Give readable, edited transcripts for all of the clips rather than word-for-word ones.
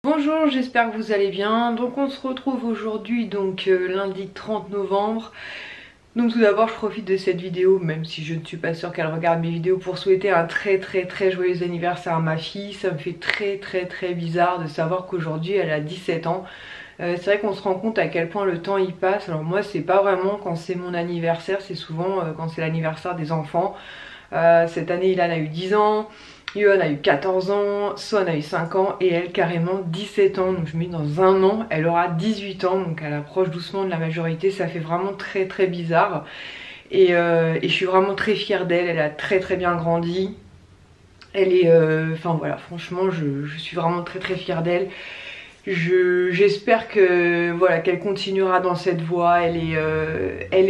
Bonjour, j'espère que vous allez bien. Donc on se retrouve aujourd'hui, lundi 30 novembre. Donc tout d'abord je profite de cette vidéo, même si je ne suis pas sûre qu'elle regarde mes vidéos, pour souhaiter un très joyeux anniversaire à ma fille. Ça me fait très bizarre de savoir qu'aujourd'hui elle a 17 ans. C'est vrai qu'on se rend compte à quel point le temps y passe. Alors moi c'est pas vraiment quand c'est mon anniversaire, c'est souvent quand c'est l'anniversaire des enfants. Cette année Ilan a eu 10 ans. Yohan a eu 14 ans, Swan a eu 5 ans et elle carrément 17 ans. Donc je me dis dans un an elle aura 18 ans, donc elle approche doucement de la majorité. Ça fait vraiment très bizarre et je suis vraiment très fière d'elle. Elle a très bien grandi. Elle est, enfin voilà, franchement je suis vraiment très fière d'elle. J'espère que voilà qu'elle continuera dans cette voie. Elle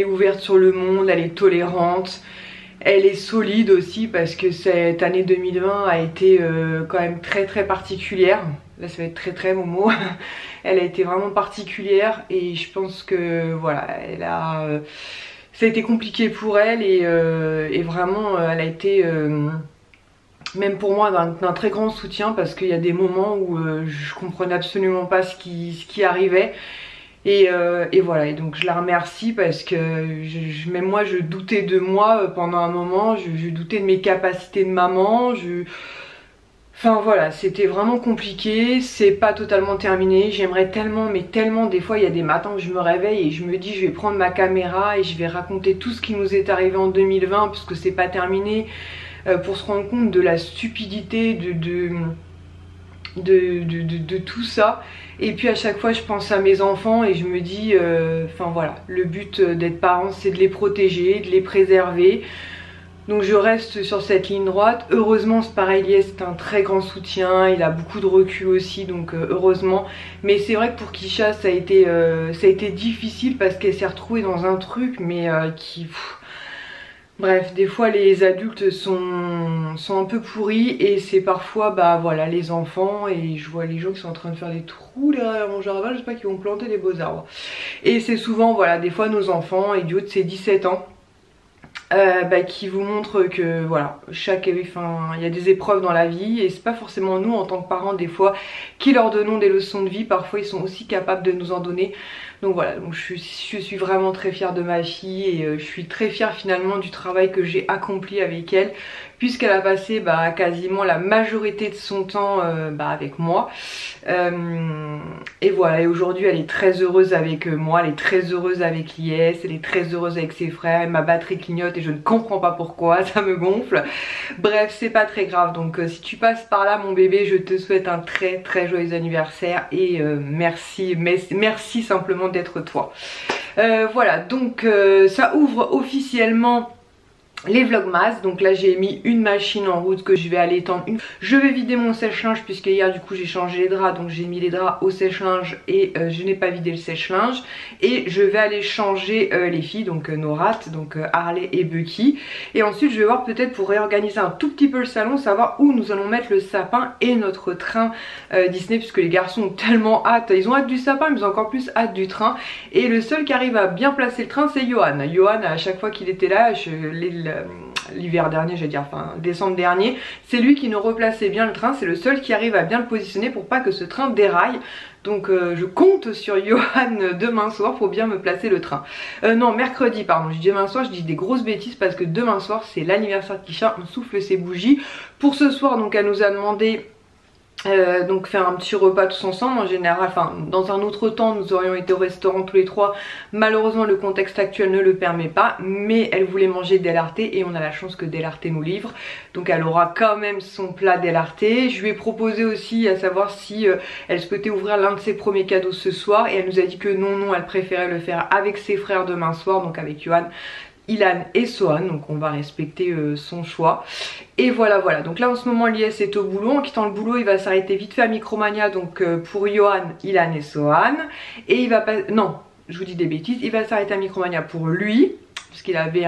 est ouverte sur le monde, elle est tolérante. Elle est solide aussi parce que cette année 2020 a été quand même très particulière. Là ça va être très Momo. Elle a été vraiment particulière et je pense que voilà, ça a été compliqué pour elle et vraiment elle a été même pour moi d'un très grand soutien, parce qu'il y a des moments où je comprenais absolument pas ce qui arrivait. Et voilà, et donc je la remercie parce que même moi je doutais de moi pendant un moment, je doutais de mes capacités de maman, enfin voilà, c'était vraiment compliqué, c'est pas totalement terminé. J'aimerais tellement, mais tellement, des fois il y a des matins où je me réveille et je me dis je vais prendre ma caméra et je vais raconter tout ce qui nous est arrivé en 2020 puisque c'est pas terminé, pour se rendre compte de la stupidité de tout ça. Et puis à chaque fois je pense à mes enfants et je me dis enfin voilà, le but d'être parent c'est de les protéger, de les préserver. Donc je reste sur cette ligne droite. Heureusement Sparelier c'est un très grand soutien, il a beaucoup de recul aussi, donc heureusement. Mais c'est vrai que pour Kisha ça a été difficile parce qu'elle s'est retrouvée dans un truc mais bref, des fois les adultes sont un peu pourris et c'est parfois bah voilà les enfants. Et je vois les gens qui sont en train de faire des trous derrière mon jardin, j'espère qu'ils vont planter des beaux arbres. Et c'est souvent voilà des fois nos enfants et du haut de ses 17 ans qui vous montrent que voilà, il y a des épreuves dans la vie et c'est pas forcément nous en tant que parents des fois qui leur donnons des leçons de vie, parfois ils sont aussi capables de nous en donner. Donc voilà, donc je suis vraiment très fière de ma fille et je suis très fière finalement du travail que j'ai accompli avec elle, puisqu'elle a passé quasiment la majorité de son temps avec moi. Et voilà, et aujourd'hui elle est très heureuse avec moi, elle est très heureuse avec Lies, elle est très heureuse avec ses frères. Ma batterie clignote et je ne comprends pas pourquoi, ça me gonfle. Bref, c'est pas très grave, donc si tu passes par là mon bébé, je te souhaite un très joyeux anniversaire et merci simplement d'être toi. Voilà, donc ça ouvre officiellement les vlogmas. Donc là j'ai mis une machine en route que je vais aller étendre. Je vais vider mon sèche-linge puisque hier du coup j'ai changé les draps, donc j'ai mis les draps au sèche-linge et je n'ai pas vidé le sèche-linge. Et je vais aller changer les filles, donc nos rats, donc Harley et Bucky. Et ensuite je vais voir peut-être pour réorganiser un tout petit peu le salon, savoir où nous allons mettre le sapin et notre train Disney, puisque les garçons ont tellement hâte, ils ont hâte du sapin mais ils ont encore plus hâte du train. Et le seul qui arrive à bien placer le train c'est Yohan. Yohan, à chaque fois qu'il était là, l'hiver dernier, j'allais dire, enfin décembre dernier, c'est lui qui nous replaçait bien le train, c'est le seul qui arrive à bien le positionner pour pas que ce train déraille. Donc je compte sur Yohan demain soir pour bien me placer le train. Non, mercredi, pardon, je dis demain soir, je dis des grosses bêtises parce que demain soir c'est l'anniversaire de Kisha, on souffle ses bougies. Pour ce soir, donc elle nous a demandé donc faire un petit repas tous ensemble. En général, enfin dans un autre temps nous aurions été au restaurant tous les trois, malheureusement le contexte actuel ne le permet pas, mais elle voulait manger Del Arte et on a la chance que Del Arte nous livre, donc elle aura quand même son plat Del Arte. Je lui ai proposé aussi à savoir si elle souhaitait ouvrir l'un de ses premiers cadeaux ce soir et elle nous a dit que non, elle préférait le faire avec ses frères demain soir, donc avec Yohan, Ilan et Sohan, donc on va respecter son choix. Et voilà, donc là en ce moment Lies est au boulot, en quittant le boulot il va s'arrêter vite fait à Micromania, donc pour Yohan, Ilan et Sohan. Et il va pas, non je vous dis des bêtises, il va s'arrêter à Micromania pour lui, parce qu'il avait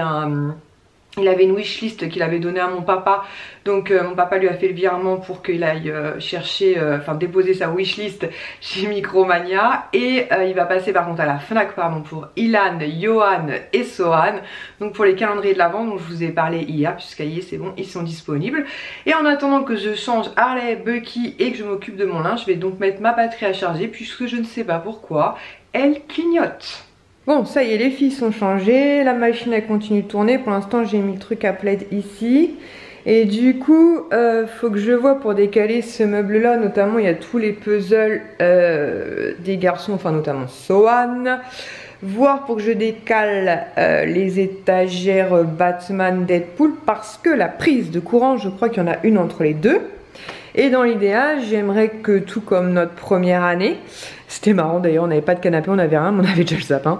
Il avait une wishlist qu'il avait donnée à mon papa, donc mon papa lui a fait le virement pour qu'il aille chercher, enfin déposer sa wishlist chez Micromania. Et il va passer par contre à la Fnac pardon, pour Ilan, Johan et Sohan. Donc pour les calendriers de l'Avent dont je vous ai parlé hier, puisqu'à y est c'est bon, ils sont disponibles. Et en attendant que je change Harley, Bucky et que je m'occupe de mon linge, je vais donc mettre ma batterie à charger puisque je ne sais pas pourquoi elle clignote. Bon, ça y est, les filles sont changées, la machine elle continue de tourner. Pour l'instant, j'ai mis le truc à plaid ici. Et du coup, faut que je vois pour décaler ce meuble-là. Notamment, il y a tous les puzzles des garçons, enfin notamment Sohan. Voir pour que je décale les étagères Batman, Deadpool. Parce que la prise de courant, je crois qu'il y en a une entre les deux. Et dans l'idéal, j'aimerais que tout comme notre première année, c'était marrant d'ailleurs, on n'avait pas de canapé, on n'avait rien, mais on avait déjà le sapin,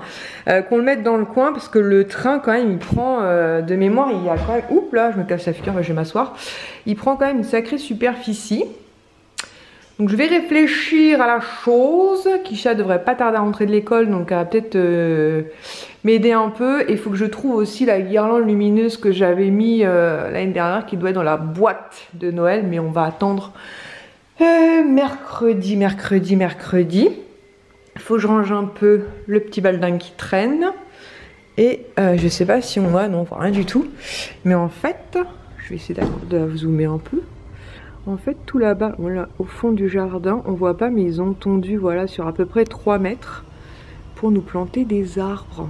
qu'on le mette dans le coin parce que le train quand même il prend de mémoire, il y a quand même, oups là je me casse la figure, je vais m'asseoir, il prend quand même une sacrée superficie. Donc je vais réfléchir à la chose. Kisha devrait pas tarder à rentrer de l'école, donc elle va peut-être m'aider un peu. Et il faut que je trouve aussi la guirlande lumineuse que j'avais mis l'année dernière, qui doit être dans la boîte de Noël, mais on va attendre mercredi. Il faut que je range un peu le petit baldin qui traîne. Et je sais pas si on voit, non on voit rien du tout. Mais en fait, je vais essayer de zoomer un peu. En fait, tout là-bas, voilà, au fond du jardin, on voit pas, mais ils ont tondu, voilà, sur à peu près 3 mètres pour nous planter des arbres.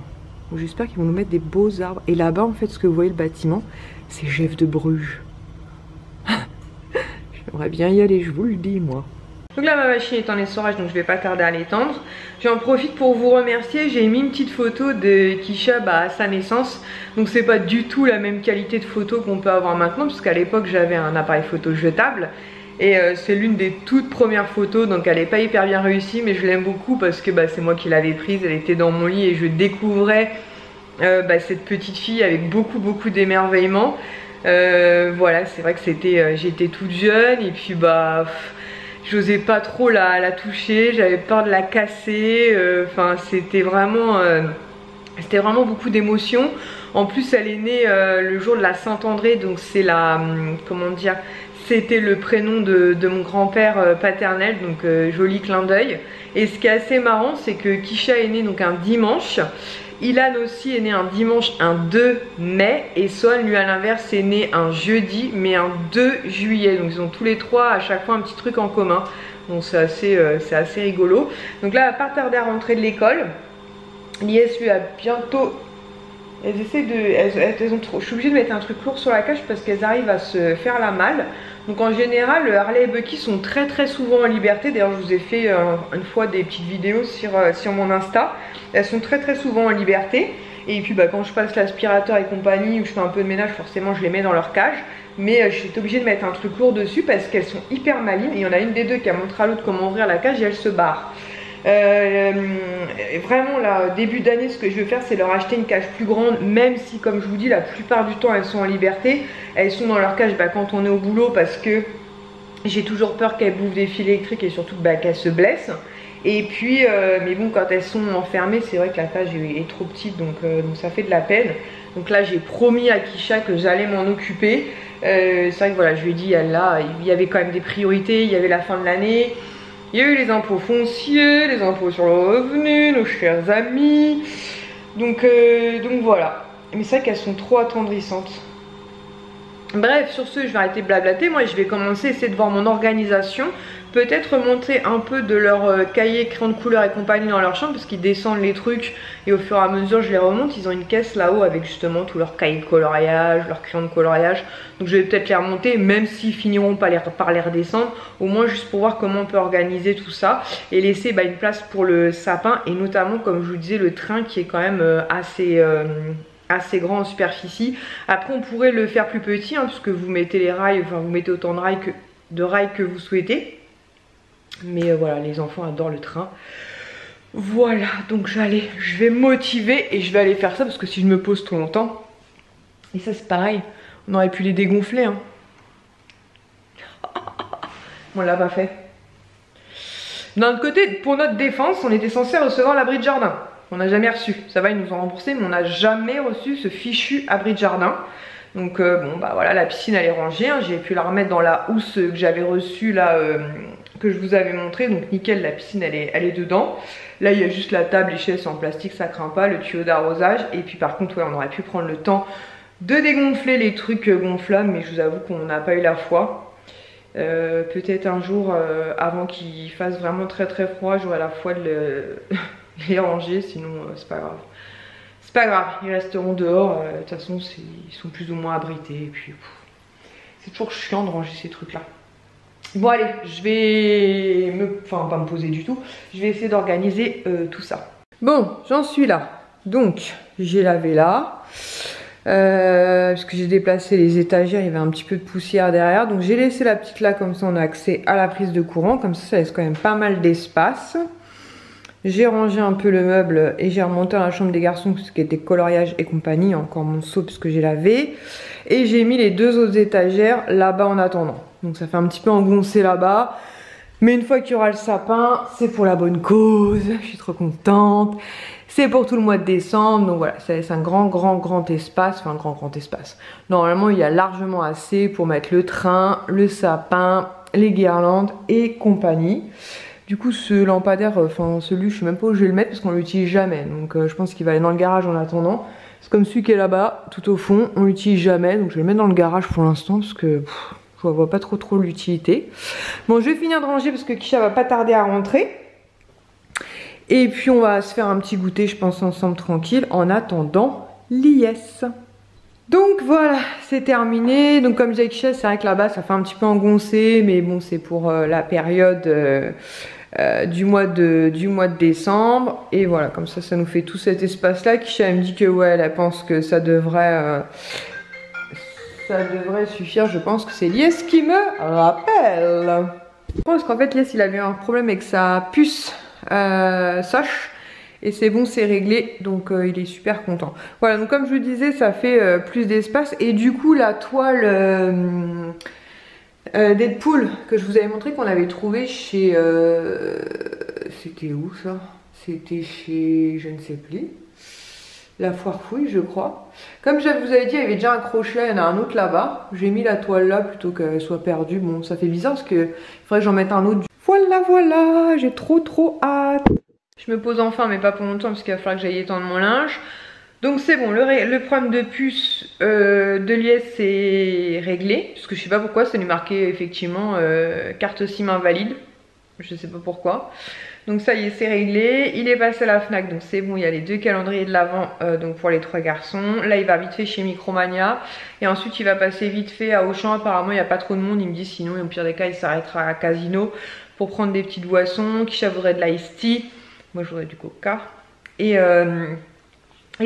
J'espère qu'ils vont nous mettre des beaux arbres. Et là-bas, en fait, ce que vous voyez, le bâtiment, c'est Jeff de Bruges. J'aimerais bien y aller, je vous le dis, moi. Donc là, ma machine est en essorage, donc je vais pas tarder à l'étendre. J'en profite pour vous remercier. J'ai mis une petite photo de Kisha à sa naissance. Donc c'est pas du tout la même qualité de photo qu'on peut avoir maintenant, puisqu'à l'époque j'avais un appareil photo jetable. Et c'est l'une des toutes premières photos, donc elle n'est pas hyper bien réussie, mais je l'aime beaucoup parce que c'est moi qui l'avais prise. Elle était dans mon lit et je découvrais cette petite fille avec beaucoup d'émerveillement. Voilà, c'est vrai que c'était, j'étais toute jeune et puis j'osais pas trop la toucher, j'avais peur de la casser, enfin c'était vraiment beaucoup d'émotions. En plus elle est née le jour de la Saint-André, donc c'est la, comment dire, c'était le prénom de mon grand-père paternel, donc joli clin d'œil. Et ce qui est assez marrant, c'est que Kisha est née donc un dimanche. Ilan aussi est né un dimanche, un 2 mai, et Sohan lui à l'inverse est né un jeudi mais un 2 juillet, donc ils ont tous les trois à chaque fois un petit truc en commun, donc c'est assez rigolo. Donc là elle va pas tarder à rentrer de l'école. L'IS lui a bientôt, elles essaient de, elles ont trop, je suis obligée de mettre un truc lourd sur la cage parce qu'elles arrivent à se faire la malle. Donc en général, Harley et Bucky sont très souvent en liberté. D'ailleurs, je vous ai fait une fois des petites vidéos sur mon Insta. Elles sont très souvent en liberté. Et puis quand je passe l'aspirateur et compagnie, ou je fais un peu de ménage, forcément je les mets dans leur cage. Mais je suis obligée de mettre un truc lourd dessus parce qu'elles sont hyper malines. Et il y en a une des deux qui a montré à l'autre comment ouvrir la cage et elle se barre. Vraiment là, début d'année, ce que je vais faire, c'est leur acheter une cage plus grande, même si comme je vous dis la plupart du temps elles sont en liberté. Elles sont dans leur cage quand on est au boulot, parce que j'ai toujours peur qu'elles bouffent des fils électriques et surtout qu'elles se blessent. Et puis mais bon, quand elles sont enfermées, c'est vrai que la cage est trop petite, donc ça fait de la peine. Donc là j'ai promis à Kisha que j'allais m'en occuper. C'est vrai que voilà, je lui ai dit, là il y avait quand même des priorités, il y avait la fin de l'année. Il y a eu les impôts fonciers, les impôts sur le revenu, nos chers amis. Donc voilà. Mais c'est vrai qu'elles sont trop attendrissantes. Bref, sur ce, je vais arrêter de blablater. Moi, je vais commencer à essayer de voir mon organisation. Peut-être remonter un peu de leur cahier, crayon de couleur et compagnie dans leur chambre, parce qu'ils descendent les trucs et au fur et à mesure je les remonte. Ils ont une caisse là-haut avec justement tous leurs cahiers de coloriage, leurs crayons de coloriage. Donc je vais peut-être les remonter, même s'ils finiront par les redescendre, au moins juste pour voir comment on peut organiser tout ça et laisser une place pour le sapin, et notamment comme je vous disais le train qui est quand même assez grand en superficie. Après on pourrait le faire plus petit puisque vous mettez les rails, enfin vous mettez autant de rails que vous souhaitez. Mais voilà, les enfants adorent le train. Voilà, donc je vais me motiver et je vais aller faire ça, parce que si je me pose trop longtemps, et ça c'est pareil, on aurait pu les dégonfler On l'a pas fait. D'un autre côté, pour notre défense, on était censé recevoir l'abri de jardin. On n'a jamais reçu. Ça va, ils nous ont remboursé, mais on n'a jamais reçu ce fichu abri de jardin. Donc bon bah voilà, la piscine elle est rangée, hein. J'ai pu la remettre dans la housse que j'avais reçue là, que je vous avais montré. Donc nickel, la piscine elle est dedans. Là il y a juste la table, les chaises en plastique, ça craint pas, le tuyau d'arrosage. Et puis par contre ouais, on aurait pu prendre le temps de dégonfler les trucs gonflables, mais je vous avoue qu'on n'a pas eu la foi. Peut-être un jour avant qu'il fasse vraiment très froid, j'aurai la foi de les ranger, sinon c'est pas grave. C'est pas grave, ils resteront dehors, de toute façon ils sont plus ou moins abrités. Et puis c'est toujours chiant de ranger ces trucs là. Bon allez, je vais enfin pas me poser du tout, je vais essayer d'organiser tout ça. Bon, j'en suis là. Donc j'ai lavé là, parce que j'ai déplacé les étagères, il y avait un petit peu de poussière derrière. Donc j'ai laissé la petite là, comme ça on a accès à la prise de courant, comme ça laisse quand même pas mal d'espace. J'ai rangé un peu le meuble et j'ai remonté dans la chambre des garçons, ce qui était coloriage et compagnie, encore mon seau parce que j'ai lavé. Et j'ai mis les 2 autres étagères là-bas en attendant. Donc ça fait un petit peu engoncé là-bas. Mais une fois qu'il y aura le sapin, c'est pour la bonne cause. Je suis trop contente. C'est pour tout le mois de décembre. Donc voilà, ça laisse un grand espace. Enfin, un grand espace. Normalement, il y a largement assez pour mettre le train, le sapin, les guirlandes et compagnie. Du coup, ce lampadaire, enfin celui, je sais même pas où je vais le mettre parce qu'on l'utilise jamais. Donc je pense qu'il va aller dans le garage en attendant. C'est comme celui qui est là-bas, tout au fond, on l'utilise jamais. Donc je vais le mettre dans le garage pour l'instant parce que je vois pas trop l'utilité. Bon, je vais finir de ranger parce que Kisha va pas tarder à rentrer. Et puis on va se faire un petit goûter, je pense, ensemble tranquille, en attendant l'IS. Donc voilà, c'est terminé. Donc comme j'ai Kisha, c'est vrai que là-bas ça fait un petit peu engoncé, mais bon, c'est pour la période du mois de décembre. Et voilà, comme ça nous fait tout cet espace là. Kisha elle me dit que ouais, elle pense que ça devrait suffire. Je pense que c'est Lies qui me rappelle. Je pense qu'en fait Lies il avait un problème avec sa puce Soch. Et c'est bon, c'est réglé, donc il est super content. Voilà, donc comme je vous disais, ça fait plus d'espace. Et du coup, la toile Deadpool que je vous avais montré qu'on avait trouvé chez... c'était où ça? C'était chez... je ne sais plus. La Foire Fouille, je crois. Comme je vous avais dit, il y avait déjà un crochet, il y en a un autre là-bas. J'ai mis la toile là plutôt qu'elle soit perdue. Bon, ça fait bizarre parce qu'il faudrait que j'en mette un autre. Voilà, j'ai trop hâte. Je me pose enfin, mais pas pour longtemps parce qu'il va falloir que j'aille étendre mon linge. Donc c'est bon, le problème de puce de l'IS c'est réglé. Parce que je sais pas pourquoi, ça lui marquait effectivement carte SIM invalide. Je sais pas pourquoi. Donc ça y est, c'est réglé. Il est passé à la Fnac, donc c'est bon, il y a les 2 calendriers de l'Avent donc pour les 3 garçons. Là il va vite fait chez Micromania. Et ensuite il va passer vite fait à Auchan. Apparemment il n'y a pas trop de monde, il me dit, sinon au pire des cas il s'arrêtera à Casino pour prendre des petites boissons. Kisha voudrait de l'ice tea. Moi je voudrais du coca. Et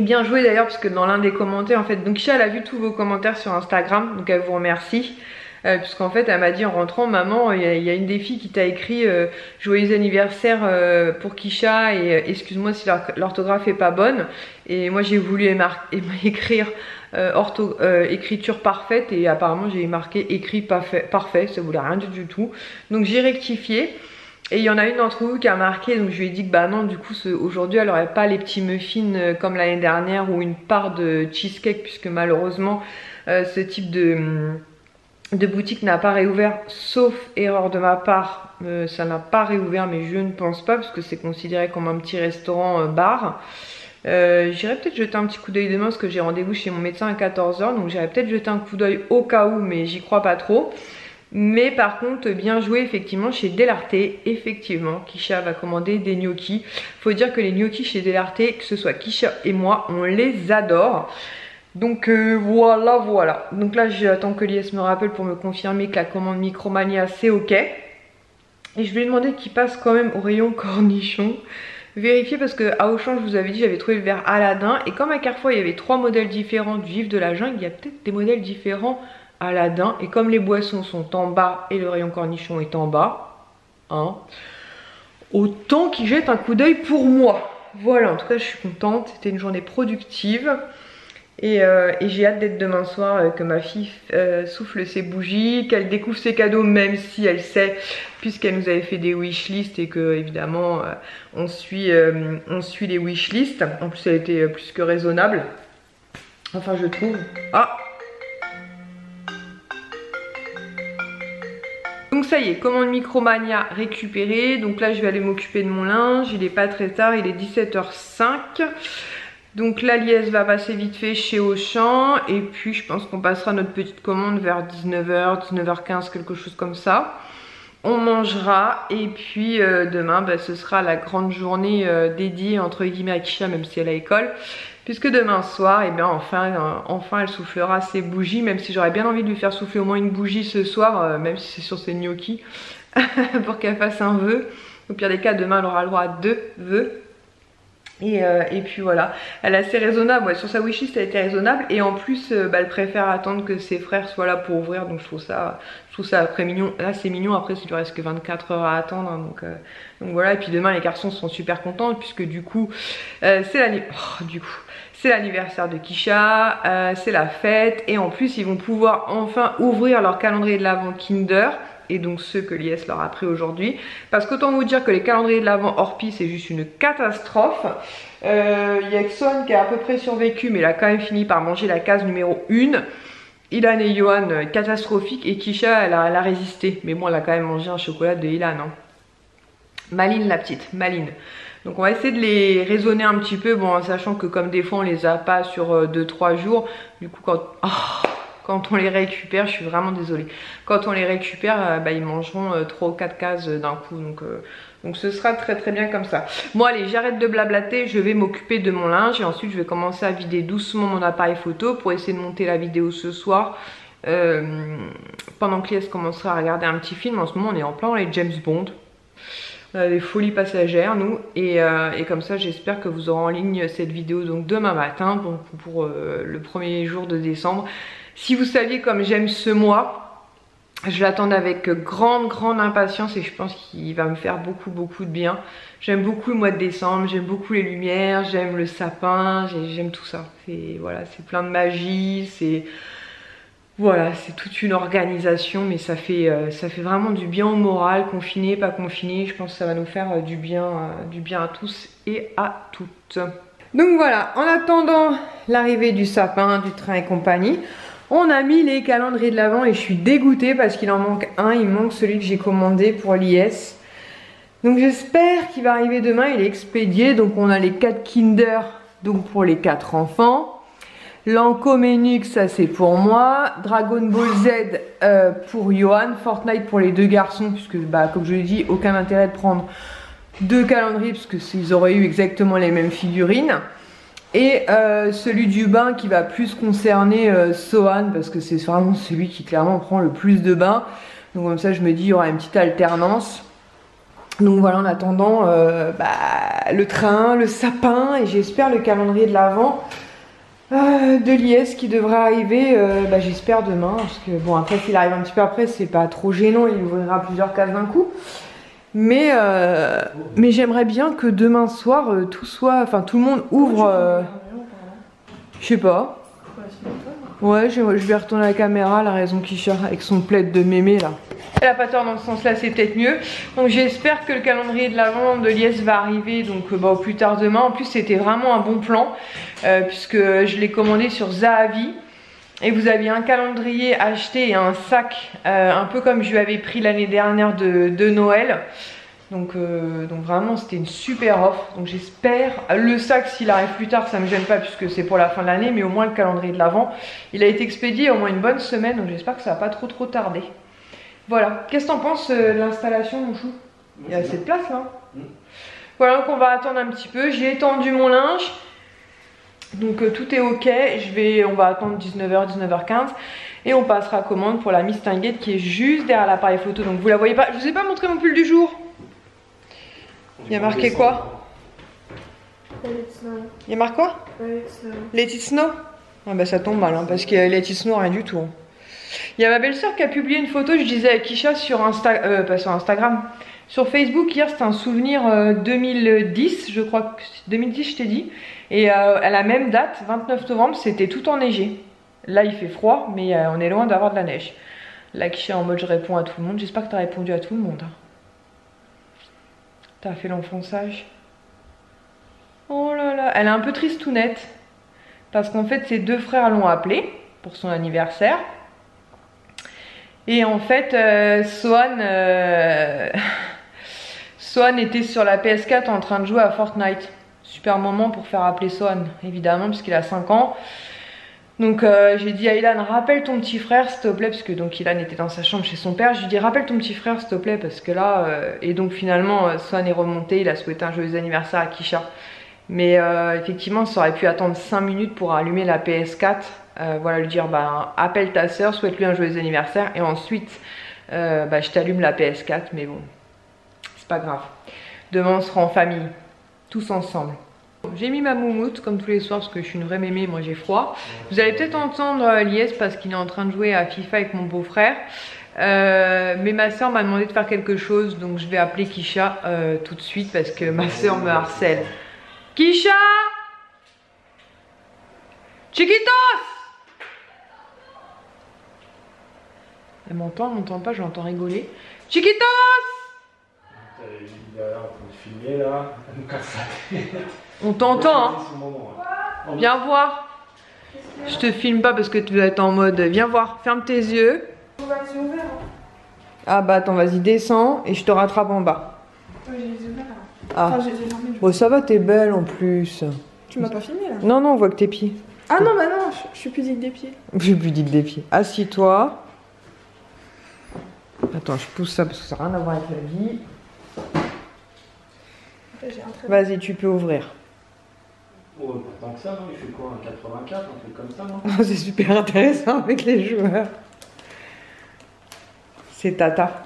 bien joué d'ailleurs, parce que dans l'un des commentaires en fait, donc Kisha elle a vu tous vos commentaires sur Instagram, donc elle vous remercie. Puisqu'en fait elle m'a dit en rentrant, maman, il y a une des filles qui t'a écrit joyeux anniversaire pour Kisha et excuse-moi si l'orthographe est pas bonne. Et moi j'ai voulu écrire écriture parfaite et apparemment j'ai marqué écrit parfait, ça voulait rien dire du tout. Donc j'ai rectifié. Et il y en a une d'entre vous qui a marqué, donc je lui ai dit que bah non, du coup aujourd'hui elle n'aurait pas les petits muffins comme l'année dernière ou une part de cheesecake, puisque malheureusement ce type de boutique n'a pas réouvert, sauf erreur de ma part, ça n'a pas réouvert, mais je ne pense pas parce que c'est considéré comme un petit restaurant bar. J'irai peut-être jeter un petit coup d'œil demain parce que j'ai rendez-vous chez mon médecin à 14 h, donc j'irai peut-être jeter un coup d'œil au cas où, mais j'y crois pas trop. Mais par contre, bien joué effectivement chez Delarte. Effectivement, Kisha va commander des gnocchis. Faut dire que les gnocchis chez Delarte, que ce soit Kisha et moi, on les adore. Donc voilà. Donc là, j'attends que l'IS me rappelle pour me confirmer que la commande Micromania, c'est ok. Et je lui ai demandé qu'il passe quand même au rayon cornichon. Vérifier parce que à Auchan, je vous avais dit, j'avais trouvé le verre Aladdin. Et comme à Carrefour, il y avait 3 modèles différents du Vif de la Jungle, il y a peut-être des modèles différents Aladdin. Et comme les boissons sont en bas et le rayon cornichon est en bas, hein, autant qu'il jette un coup d'œil pour moi. Voilà, en tout cas je suis contente, c'était une journée productive. Et j'ai hâte d'être demain soir, que ma fille souffle ses bougies, qu'elle découvre ses cadeaux, même si elle sait, puisqu'elle nous avait fait des wishlists et que évidemment on suit les wishlists. En plus elle était plus que raisonnable, enfin je trouve. Ah, Donc ça y est, commande Micromania récupérée. Donc là je vais aller m'occuper de mon linge, il est pas très tard, il est 17h05. Donc la liesse va passer vite fait chez Auchan. Et puis je pense qu'on passera notre petite commande vers 19h, 19h15, quelque chose comme ça. On mangera et puis demain bah, ce sera la grande journée dédiée entre guillemets à Kisha, même si elle a école. Puisque demain soir, et bien enfin elle soufflera ses bougies, même si j'aurais bien envie de lui faire souffler au moins une bougie ce soir, même si c'est sur ses gnocchis, pour qu'elle fasse un vœu. Au pire des cas, demain elle aura le droit à 2 vœux. Et puis voilà, elle est assez raisonnable, ouais, sur sa wishlist elle était raisonnable et en plus bah, elle préfère attendre que ses frères soient là pour ouvrir, donc je trouve ça après mignon. Là c'est mignon, après il lui reste que 24 heures à attendre, hein, donc voilà. Et puis demain les garçons sont super contents puisque du coup c'est l'anniversaire de Kisha, c'est la fête et en plus ils vont pouvoir enfin ouvrir leur calendrier de l'Avent Kinder. Et donc ceux que l'IS leur a pris aujourd'hui. Parce qu'autant vous dire que les calendriers de l'Avent Orpi c'est juste une catastrophe. Il y a Xon qui a à peu près survécu mais il a quand même fini par manger la case numéro 1. Ilan et Johan catastrophique et Kisha elle a résisté. Mais bon elle a quand même mangé un chocolat de Ilan. Hein. Maline la petite, Maline. Donc on va essayer de les raisonner un petit peu. Bon en sachant que comme des fois on les a pas sur 2-3 jours. Du coup quand on les récupère, je suis vraiment désolée. Quand on les récupère, bah, ils mangeront 3 ou 4 cases d'un coup. Donc ce sera très très bien comme ça. Bon allez, j'arrête de blablater, je vais m'occuper de mon linge. Et ensuite je vais commencer à vider doucement mon appareil photo pour essayer de monter la vidéo ce soir. Pendant que Lies commencera à regarder un petit film. En ce moment on est en plein dans les James Bond. On a des folies passagères nous. Et comme ça j'espère que vous aurez en ligne cette vidéo donc demain matin pour le premier jour de décembre. Si vous saviez comme j'aime ce mois, je l'attends avec grande impatience et je pense qu'il va me faire beaucoup de bien. J'aime beaucoup le mois de décembre, j'aime beaucoup les lumières, j'aime le sapin, j'aime tout ça. Voilà, c'est plein de magie, c'est toute une organisation, mais ça fait vraiment du bien au moral, confiné, pas confiné. Je pense que ça va nous faire du bien à tous et à toutes. Donc voilà, en attendant l'arrivée du sapin, du train et compagnie, on a mis les calendriers de l'Avent et je suis dégoûtée parce qu'il en manque un. Il manque celui que j'ai commandé pour l'IS. Donc j'espère qu'il va arriver demain. Il est expédié. Donc on a les 4 Kinder donc pour les 4 enfants. L'Ancoménux, ça c'est pour moi. Dragon Ball Z pour Johan. Fortnite pour les 2 garçons. Puisque bah, comme je l'ai dit, aucun intérêt de prendre 2 calendriers. Parce qu'ils auraient eu exactement les mêmes figurines. Et celui du bain qui va plus concerner Sohan parce que c'est vraiment celui qui clairement prend le plus de bains. Donc comme ça je me dis il y aura une petite alternance. Donc voilà, en attendant le train, le sapin et j'espère le calendrier de l'Avent de l'IS qui devra arriver j'espère demain. Parce que bon après s'il arrive un petit peu après c'est pas trop gênant, il ouvrira plusieurs cases d'un coup. Mais j'aimerais bien que demain soir tout le monde ouvre. Je sais pas. Ouais, je vais retourner la caméra, la raison Kisha avec son plaid de mémé là. Elle a pas tort dans ce sens là, c'est peut-être mieux. Donc j'espère que le calendrier de l'Avent de l'IS va arriver donc au plus tard demain. En plus c'était vraiment un bon plan puisque je l'ai commandé sur Zahavi. Et vous aviez un calendrier acheté et un sac, un peu comme je lui avais pris l'année dernière de Noël. Donc vraiment c'était une super offre. Donc j'espère, le sac s'il arrive plus tard ça me gêne pas puisque c'est pour la fin de l'année. Mais au moins le calendrier de l'Avent, il a été expédié au moins une bonne semaine. Donc j'espère que ça va pas trop tarder. Voilà, qu'est-ce que t'en penses de l'installation mon chou? Il y a assez de place là. Voilà, donc on va attendre un petit peu. J'ai étendu mon linge. Donc tout est ok, on va attendre 19h, 19h15 et on passera commande pour la Mistinguette qui est juste derrière l'appareil photo. Donc vous la voyez pas, je vous ai pas montré mon pull du jour. Il y a marqué quoi? Il y a marqué quoi? Let it snow. Ah bah ça tombe mal hein, parce que let it snow rien du tout. Hein. Il y a ma belle-sœur qui a publié une photo, je disais à Kisha sur pas sur Instagram. Sur Facebook hier c'était un souvenir 2010 je crois, 2010 je t'ai dit. Et à la même date, 29 novembre, c'était tout enneigé. Là il fait froid mais on est loin d'avoir de la neige. Là Kisha en mode je réponds à tout le monde, j'espère que tu as répondu à tout le monde. Hein. T'as fait l'enfonçage. Oh là là, elle est un peu tristounette. Parce qu'en fait ses 2 frères l'ont appelée pour son anniversaire. Et en fait, Swan était sur la PS4 en train de jouer à Fortnite. Super moment pour faire appeler Swan, évidemment, puisqu'il a 5 ans. Donc j'ai dit à Ilan, rappelle ton petit frère s'il te plaît, parce que donc Ilan était dans sa chambre chez son père. Je lui ai dit, rappelle ton petit frère s'il te plaît, parce que là... et donc finalement, Swan est remonté, il a souhaité un joyeux anniversaire à Kisha. Mais effectivement, ça aurait pu attendre 5 minutes pour allumer la PS4. Voilà, lui dire, bah, appelle ta soeur, souhaite-lui un joyeux anniversaire. Et ensuite, bah, je t'allume la PS4, mais bon, c'est pas grave. Demain, on sera en famille, tous ensemble. J'ai mis ma moumoute comme tous les soirs parce que je suis une vraie mémé, moi j'ai froid. Vous allez peut-être entendre Lies parce qu'il est en train de jouer à FIFA avec mon beau-frère. Mais ma soeur m'a demandé de faire quelque chose, donc je vais appeler Kisha tout de suite parce que ma soeur me harcèle. Kisha! Chiquitos! Elle m'entend, elle m'entend pas, je l'entends rigoler. Chiquitos! Il est en train de filmer là, elle nous casse la tête. On t'entend, hein. Viens voir. Je te filme pas parce que tu vas être en mode viens voir, ferme tes yeux. Ah bah attends, vas-y, descends et je te rattrape en bas. Oui, j'ai les yeux ouverts. Ah. Enfin, j'ai les yeux fermés. Bon, ça va, t'es belle en plus. Tu m'as pas filmé là? Non, non, on voit que tes pieds. Ah non, bah non, je suis pudique des pieds. Je suis pudique des pieds. Assis-toi. Attends, je pousse ça parce que ça n'a rien à voir avec la vie. Vas-y, tu peux ouvrir. Oh, pas tant que ça, non? Il fait quoi? Un 84, un truc comme ça, non? Oh, c'est super intéressant avec les joueurs. C'est Tata.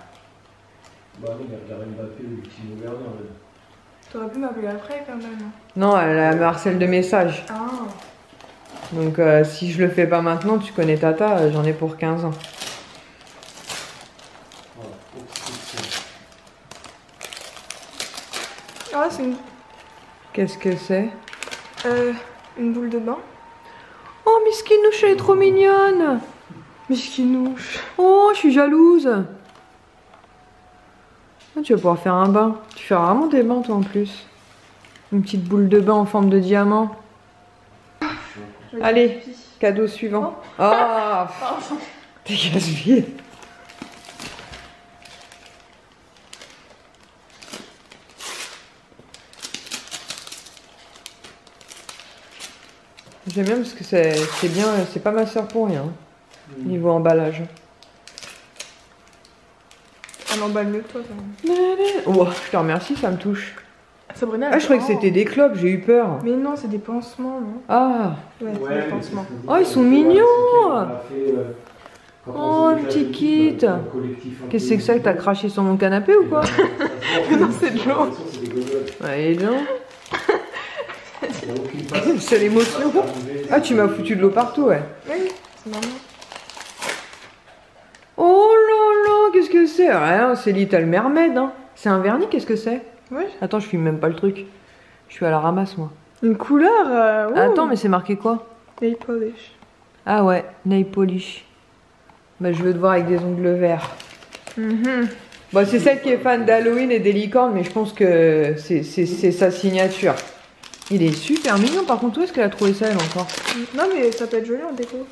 Bah non, il regarde Mbappé ou Timo Werner. T'aurais pu m'appeler après quand même. Non, elle me harcèle de messages. Ah. Donc si je le fais pas maintenant, tu connais Tata, j'en ai pour 15 ans. Voilà, Ah, c'est une... Qu'est-ce que c'est? Une boule de bain. Oh, Miskinouche, elle est trop mignonne. Miskinouche. Oh, je suis jalouse. Ah, tu vas pouvoir faire un bain. Tu fais rarement des bains, toi, en plus. Une petite boule de bain en forme de diamant. Allez, cadeau suivant. Ah, Pardon. t'es casse-pied. J'aime bien parce que c'est bien, c'est pas ma soeur pour rien. Niveau emballage. Elle emballe mieux que toi quand même. Oh, je te remercie, ça me touche. Sabrina, Ah, je croyais que c'était des clopes, j'ai eu peur. Mais non, c'est des pansements, non? Ah, Ouais, c'est des pansements. Oh, ils sont mignons. Oh, le petit kit. Qu'est-ce que c'est que t'as craché sur mon canapé ou quoi? Non, c'est de l'eau. Ouais, non. C'est l'émotion. Ah, tu m'as foutu de l'eau partout, ouais. Oui, c'est normal. Oh là là, qu'est-ce que c'est? Rien, c'est Little Mermaid, hein. C'est un vernis, qu'est-ce que c'est? Oui. Attends, je filme même pas le truc. Je suis à la ramasse, moi. Une couleur. Attends, mais c'est marqué quoi? Nail polish. Ah ouais, nail polish. Bah, je veux te voir avec des ongles verts. Bon, c'est celle qui est fan d'Halloween et des licornes, mais je pense que c'est sa signature. Il est super mignon, par contre, où est-ce qu'elle a trouvé ça, elle, encore? Non, mais ça peut être joli en déco.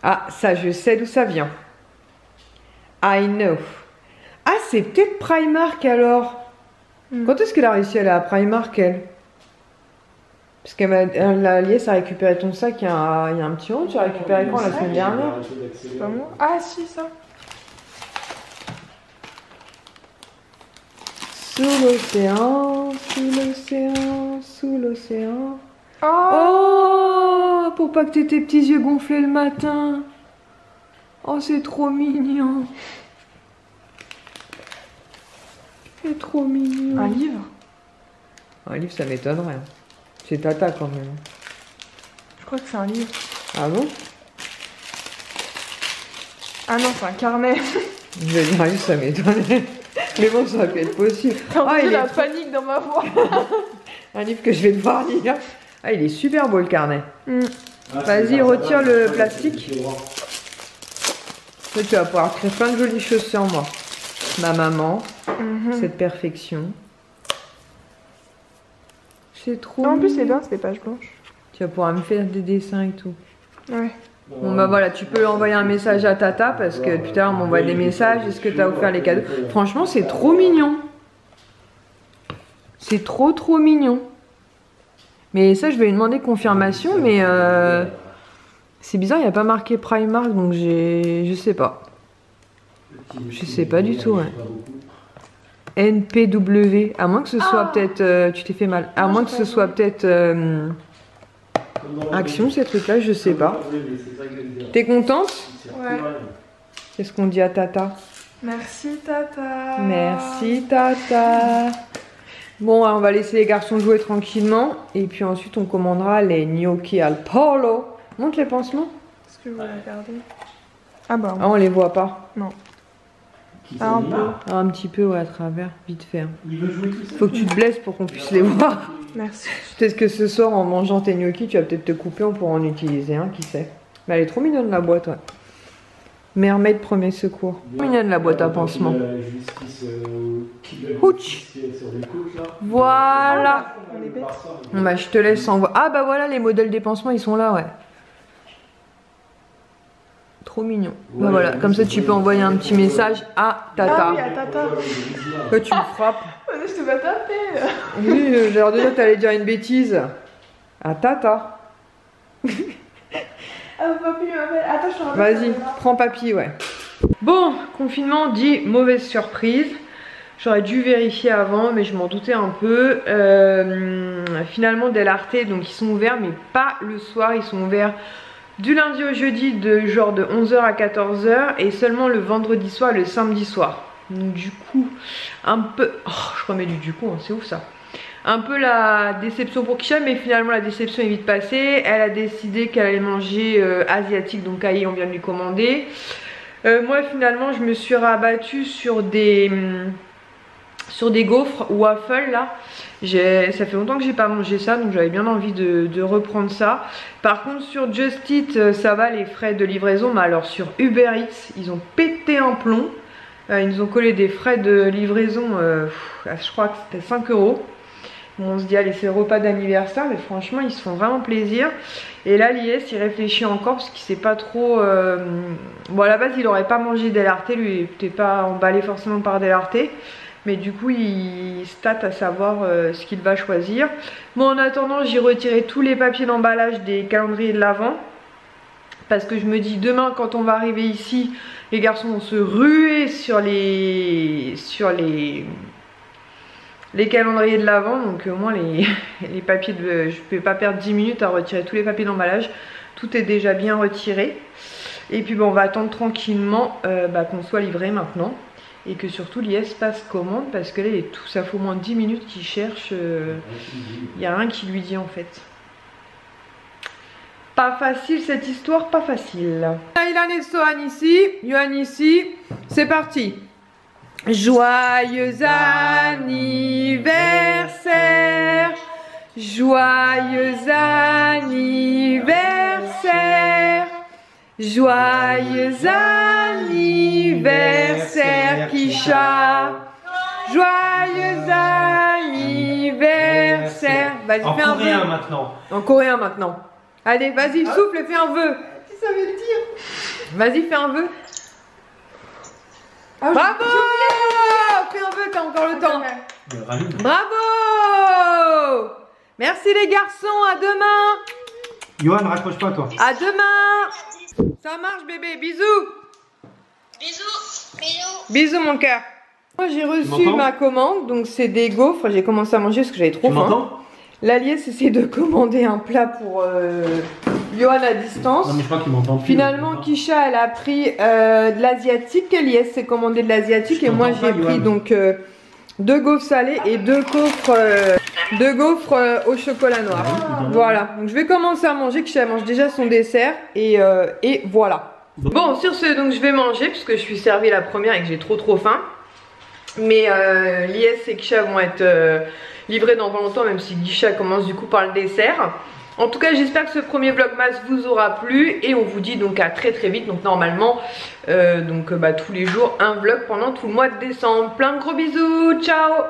Ah, ça, je sais d'où ça vient. I know. Ah, c'est peut-être Primark, alors. Quand est-ce qu'elle a réussi à aller à Primark, elle? Parce qu'elle m'a lié, ça a récupéré ton sac il y a un petit moment. Tu as récupéré quand, la semaine dernière? C'est pas moi. Ah, si, ça. Sous l'océan, sous l'océan, sous l'océan. Oh, Oh, pour pas que t'aies tes petits yeux gonflés le matin. Oh, c'est trop mignon. C'est trop mignon. un livre. Un livre, ça m'étonnerait. C'est Tata quand même. Je crois que c'est un livre. Ah bon? Ah non, c'est un carnet. Je vais dire, un livre, ça m'étonnerait. Mais bon, ça aurait pu être possible. T'as entendu il la est panique dans ma voix. un livre que je vais devoir lire. Ah, il est super beau le carnet. Ah, Vas-y, retire le plastique. Là, tu vas pouvoir créer plein de jolies choses sur moi. Ma maman, cette perfection. C'est trop En plus, c'est mignon. bien, c'est des pages blanches. Tu vas pouvoir me faire des dessins et tout. Ouais. Bon bah voilà, tu peux envoyer un message à Tata parce que depuis tout à l'heure on m'envoie des messages. Est-ce que tu as offert les cadeaux? Franchement c'est trop mignon. C'est trop mignon. Mais ça je vais lui demander confirmation, mais c'est bizarre, il n'y a pas marqué Primark, donc je sais pas. Je sais pas du tout, ouais. NPW, à moins que ce soit peut-être... tu t'es fait mal. À moins que ce soit peut-être... Action, ces trucs-là, je sais pas. T'es contente? Ouais. Qu'est-ce qu'on dit à Tata? Merci Tata. Merci Tata. Bon, on va laisser les garçons jouer tranquillement. Et puis ensuite, on commandera les gnocchi al pollo. Montre les pansements. Est-ce que vous regardez? Ah bah Ah, on les voit pas. non. Ah, un peu. Ah, un petit peu, ouais, à travers, vite fait. Il veut jouer tout seul. Faut que tu te blesses pour qu'on puisse les voir. Merci. Peut-être que ce soir, en mangeant tes gnocchis, tu vas peut-être te couper, on pourra en utiliser un, qui sait. Mais elle est trop mignonne, la boîte, ouais. Mermaid premier secours. Mignonne, la boîte à pansements. Ouch. Voilà. On est bête. Bon, bah, je te laisse envoyer. Ah, bah voilà, les modèles des pansements, ils sont là, ouais. Trop mignon. Bah voilà, comme ça, tu peux envoyer un petit message à Tata. Ah oui, à Tata. Que tu me frappes. Je te vais taper. Oui, j'ai l'air de dire que t'allais dire une bêtise. À Tata. Ah, papy m'appelle. Attends, je te rappelle. Vas-y, prends papy, ouais. Bon, confinement dit mauvaise surprise. J'aurais dû vérifier avant, mais je m'en doutais un peu. Finalement, Del Arte, donc ils sont ouverts, mais pas le soir. Ils sont ouverts du lundi au jeudi, de genre de 11h à 14h, et seulement le vendredi soir et le samedi soir. Donc du coup, un peu... Oh, je remets du coup, hein, c'est ouf ça. Un peu la déception pour Kisha, mais finalement la déception est vite passée. Elle a décidé qu'elle allait manger asiatique, donc Aïe, on vient de lui commander. Moi finalement je me suis rabattue sur des gaufres waffles là. Ça fait longtemps que j'ai pas mangé ça, donc j'avais bien envie de reprendre ça. Par contre sur Just Eat ça va, les frais de livraison, mais alors sur Uber Eats ils ont pété un plomb. Ils nous ont collé des frais de livraison, je crois que c'était 5 €. On se dit allez, c'est le repas d'anniversaire, mais franchement ils se font vraiment plaisir. Et là l'IS il réfléchit encore parce qu'il sait pas trop... Bon à la base il aurait pas mangé Del Arte, lui il n'était pas emballé forcément par Del Arte. Mais du coup il se tâte à savoir ce qu'il va choisir. Moi en attendant j'ai retiré tous les papiers d'emballage des calendriers de l'Avent. Parce que je me dis demain quand on va arriver ici, les garçons vont se ruer sur les calendriers de l'Avent. Donc au moins les papiers de... Je ne peux pas perdre 10 minutes à retirer tous les papiers d'emballage. Tout est déjà bien retiré. Et puis bon, on va attendre tranquillement qu'on soit livré maintenant. Et que surtout l'IS passe commande. Parce que là ça fait au moins 10 minutes qu'il cherche. Il n'y a rien qui lui dit en fait. Pas facile cette histoire, pas facile. Ilan et Sohan ici, Yohan ici, c'est parti. Joyeux anniversaire, joyeux anniversaire, joyeux anniversaire Kisha, joyeux anniversaire. Vas-y, En fais un coréen vœu. maintenant. En coréen maintenant. Allez, vas-y, souffle et fais un vœu. Tu savais le dire. Vas-y, fais un vœu. Ah, Bravo! Fais un vœu, t'as encore le temps. Rallume. Bravo! Merci les garçons, à demain. Yohan, raccroche pas toi. À demain. Ça marche bébé, bisous. Bisous, bisous. Bisous mon cœur. Moi j'ai reçu m'entends? ma commande, donc c'est des gaufres. J'ai commencé à manger parce que j'avais trop Tu faim. m'entends? L'Aliès essaie de commander un plat pour Yohan à distance. Non mais je crois qu'il m'entend plus. Finalement, Kisha elle a pris de l'asiatique. Elias s'est commandé de l'asiatique et moi t'entends j'ai pas, pris Yohan. donc 2 gaufres salées et 2 gaufres au chocolat noir. Voilà, donc je vais commencer à manger. Kisha mange déjà son dessert et voilà. Bon, sur ce, donc je vais manger puisque je suis servie la première et que j'ai trop faim. Mais l'IS et Kisha vont être livrés dans pas longtemps, même si Kisha commence du coup par le dessert. En tout cas, j'espère que ce premier vlogmas vous aura plu et on vous dit donc à très vite. Donc normalement, tous les jours un vlog pendant tout le mois de décembre. Plein de gros bisous, ciao!